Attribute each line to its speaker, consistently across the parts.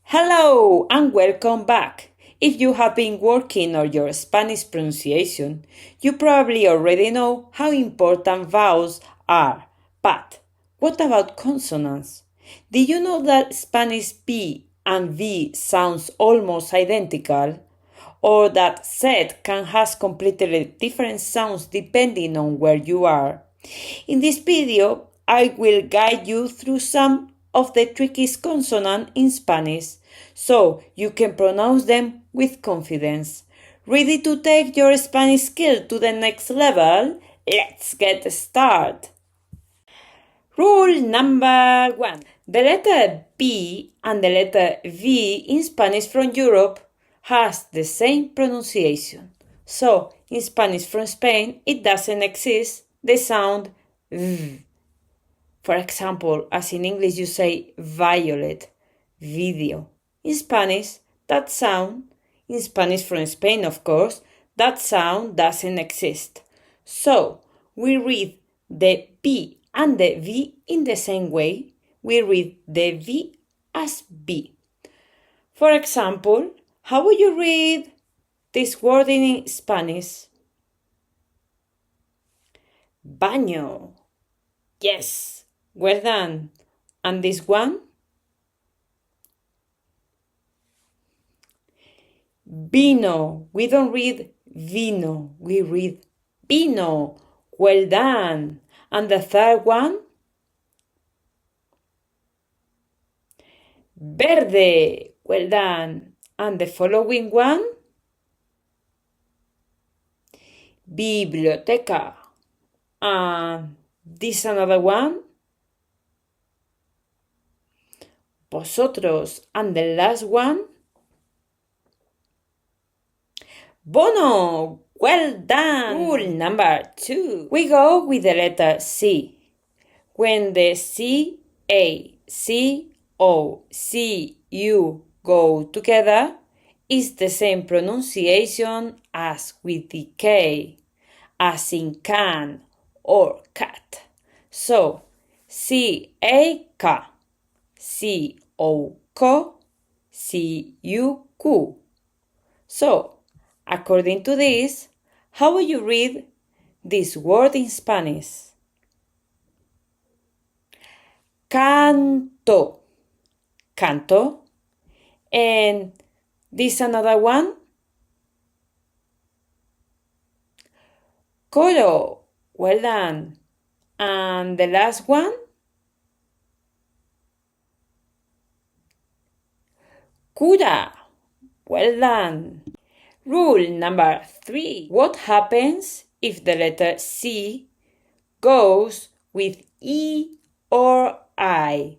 Speaker 1: Hello and welcome back. If you have been working on your Spanish pronunciation, you probably already know how important vowels are. But what about consonants? Did you know that Spanish P and V sounds almost identical? Or that Z can have completely different sounds depending on where you are? In this video, I will guide you through some of the trickiest consonants in Spanish, so you can pronounce them with confidence. Ready to take your Spanish skill to the next level? Let's get started! Rule number 1. The letter B and the letter V in Spanish from Europe has the same pronunciation. So, in Spanish from Spain, it doesn't exist the sound V. For example, as in English you say violet, video. In Spanish, that sound, in Spanish from Spain of course, that sound doesn't exist. So, we read the B and the V in the same way. We read the V as B. For example, how would you read this word in Spanish? Baño. Yes, well done. And this one? Vino. We don't read vino, we read vino. Well done. And the third one? Verde. Well done. And the following one? Biblioteca. And this another one? Vosotros. And the last one? Bono. Well done. Rule number 2. We go with the letter C. When the C, A, C, O, C, U go together, it's the same pronunciation as with the K, as in can or cat. So, C-A-K, C-O-K, C-U-Q. So, according to this, how will you read this word in Spanish? Canto. Canto. And this another one? Coro. Well done. And the last one? Cura. Well done. Rule number 3. What happens if the letter C goes with E or I?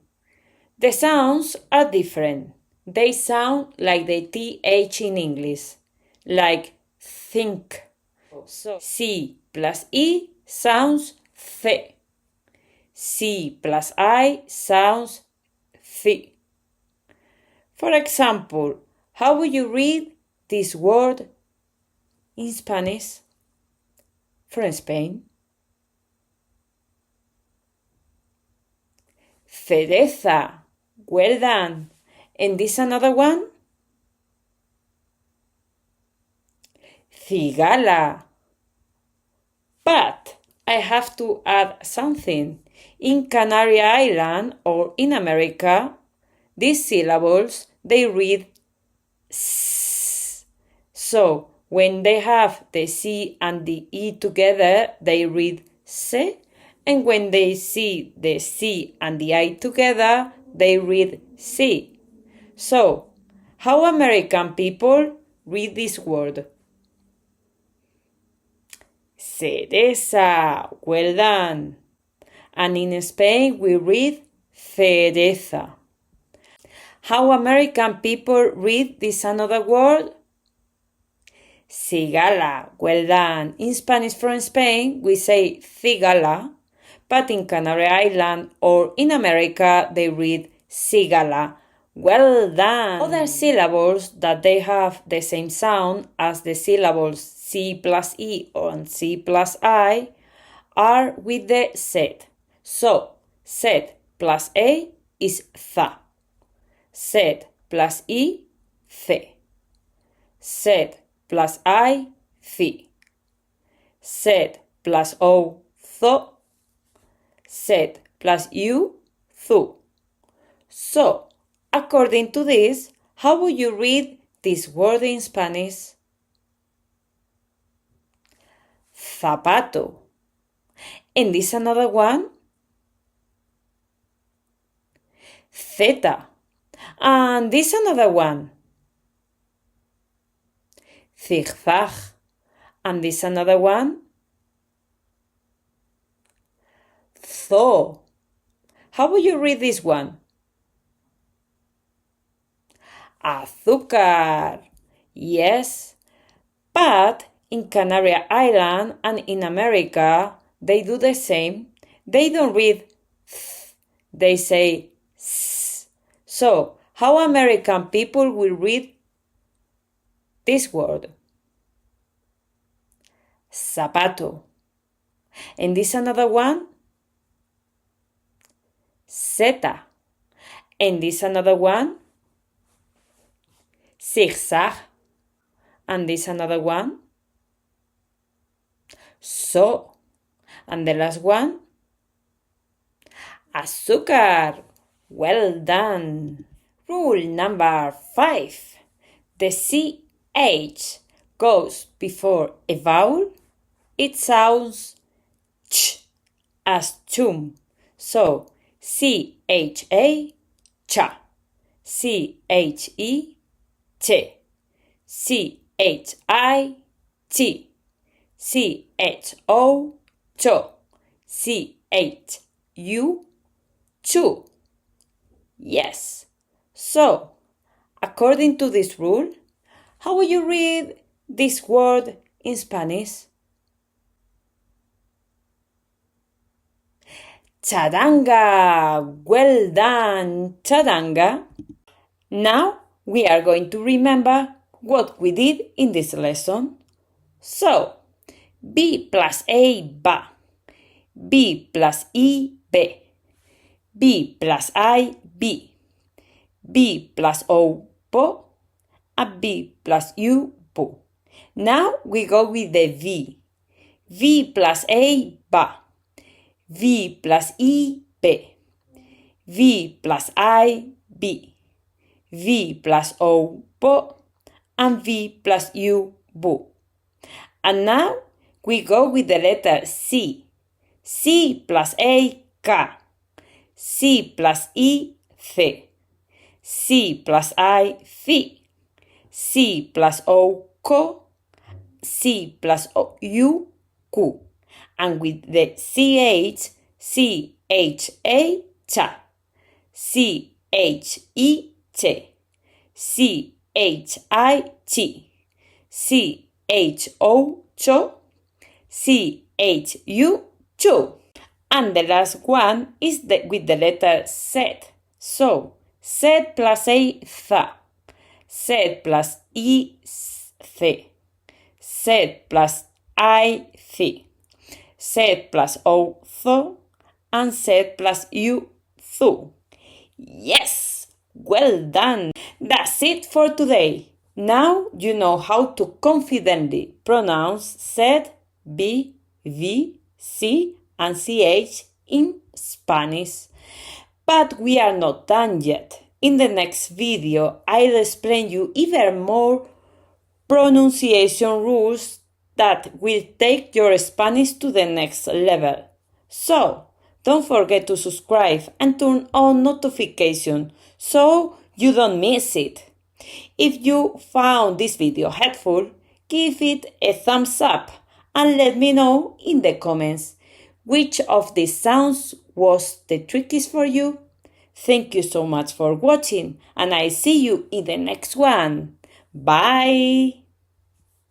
Speaker 1: The sounds are different. They sound like the TH in English, like think. So C plus E sounds th. C plus I sounds thi. For example, how would you read this word in Spanish from Spain? Cereza. Well done. And this another one? Cigala. But I have to add something. In Canary Island or in America, these syllables, they read S. So, when they have the C and the E together, they read se. And when they see the C and the I together, they read C. So, how American people read this word? Cereza. Well done. And in Spain, we read cereza. How American people read this another word? Cigala. Well done. In Spanish from Spain, we say cigala, but in Canary Island or in America, they read cigala. Well done. Other syllables that they have the same sound as the syllables C plus E or C plus I are with the Z. So, Z plus A is tha. Z plus I, C. Z plus I, C. Z plus O, zo. Z plus U, zu. So, according to this, how would you read this word in Spanish? Zapato. And this another one? Zeta. And this another one? Zigzag. And this another one? Zoo. How would you read this one? Azúcar. Yes. But in Canary Island and in America, they do the same. They don't read th, they say s. So, how American people will read this word? Zapato. And this another one? Zeta. And this another one? Zigzag. And this another one? So. And the last one? Azúcar. Well done. Rule number 5. The CH goes before a vowel. It sounds ch as chum. So, CHA, cha. CHE, che. CHI, chi. CHO, cho. CHU, chu. Yes. So, according to this rule, how will you read this word in Spanish? Charanga. Well done, charanga. Now we are going to remember what we did in this lesson. So, B plus A, ba. B plus I, be. B plus I, bi. B plus O, po. And B plus U, bu. Now we go with the V. V plus A, ba. V plus I, be. V plus I, bi. V plus O, po. And V plus U, bu. And now we go with the letter C. C plus A, ka. C plus I, C. C plus I, fi. C plus O, co. C plus O, U, cu. And with the CH, CHA, cha. CHE, che. CHI, chi. CHO, cho. CHU, chu. And the last one is with the letter Z. So, Z plus A, za. Z plus I, C. Z plus I, ci. Z plus O, zo. And Z plus U, zu. Yes! Well done! That's it for today. Now you know how to confidently pronounce Z, B, V, C, and CH in Spanish. But we are not done yet. In the next video, I'll explain you even more pronunciation rules that will take your Spanish to the next level. So, don't forget to subscribe and turn on notifications so you don't miss it. If you found this video helpful, give it a thumbs up and let me know in the comments which of these sounds was the trickiest for you. Thank you so much for watching, and I see you in the next one. Bye!